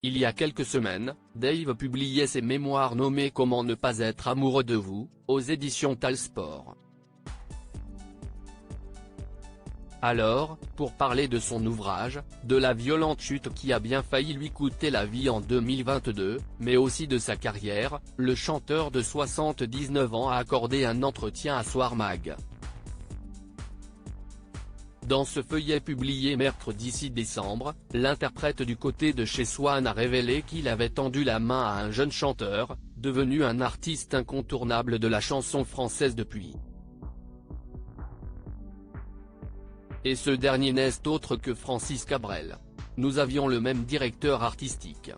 Il y a quelques semaines, Dave publiait ses mémoires nommées Comment ne pas être amoureux de vous, aux éditions Talsport. Alors, pour parler de son ouvrage, de la violente chute qui a bien failli lui coûter la vie en 2022, mais aussi de sa carrière, le chanteur de 79 ans a accordé un entretien à Soir Mag. Dans ce feuillet publié mercredi 6 décembre, l'interprète du côté de chez Swan a révélé qu'il avait tendu la main à un jeune chanteur, devenu un artiste incontournable de la chanson française depuis. Et ce dernier n'est autre que Francis Cabrel. Nous avions le même directeur artistique.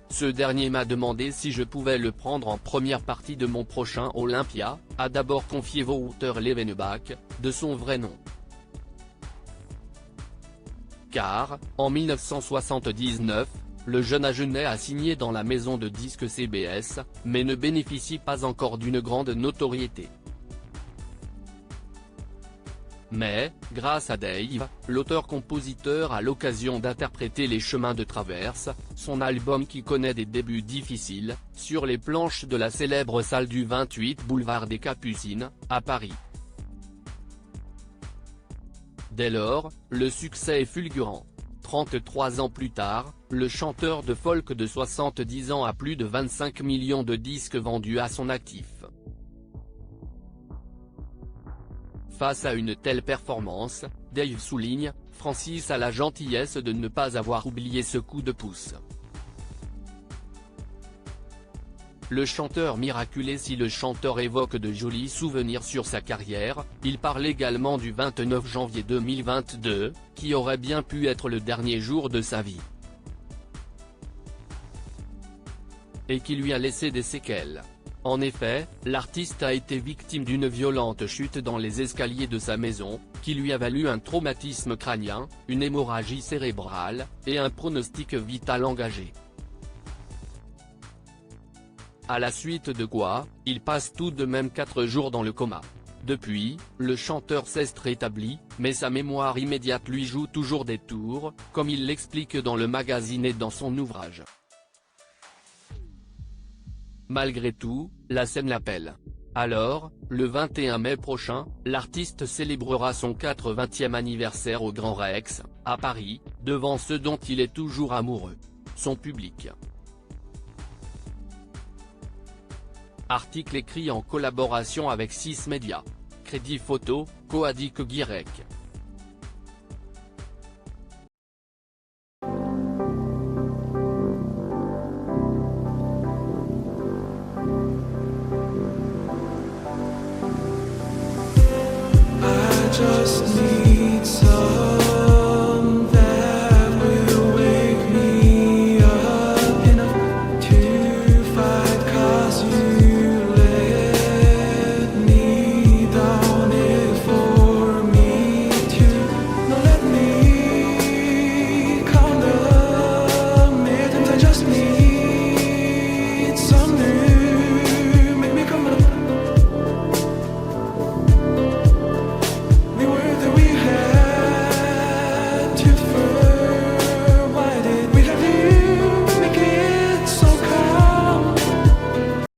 Ce dernier m'a demandé si je pouvais le prendre en première partie de mon prochain Olympia, a d'abord confié Wouter Levenbach, de son vrai nom. Car, en 1979, le jeune Agenais a signé dans la maison de disques CBS, mais ne bénéficie pas encore d'une grande notoriété. Mais, grâce à Dave, l'auteur-compositeur a l'occasion d'interpréter Les Chemins de Traverse, son album qui connaît des débuts difficiles, sur les planches de la célèbre salle du 28 boulevard des Capucines, à Paris. Dès lors, le succès est fulgurant. 33 ans plus tard, le chanteur de folk de 70 ans a plus de 25 millions de disques vendus à son actif. Face à une telle performance, Dave souligne, Francis a la gentillesse de ne pas avoir oublié ce coup de pouce. Le chanteur miraculé. Si le chanteur évoque de jolis souvenirs sur sa carrière, il parle également du 29 janvier 2022, qui aurait bien pu être le dernier jour de sa vie. Et qui lui a laissé des séquelles. En effet, l'artiste a été victime d'une violente chute dans les escaliers de sa maison, qui lui a valu un traumatisme crânien, une hémorragie cérébrale, et un pronostic vital engagé. À la suite de quoi, il passe tout de même 4 jours dans le coma. Depuis, le chanteur s'est rétabli, mais sa mémoire immédiate lui joue toujours des tours, comme il l'explique dans le magazine et dans son ouvrage. Malgré tout, la scène l'appelle. Alors, le 21 mai prochain, l'artiste célébrera son 80e anniversaire au Grand Rex, à Paris, devant ceux dont il est toujours amoureux. Son public. Article écrit en collaboration avec 6 médias. Crédit photo, Coadic Guirec. Just need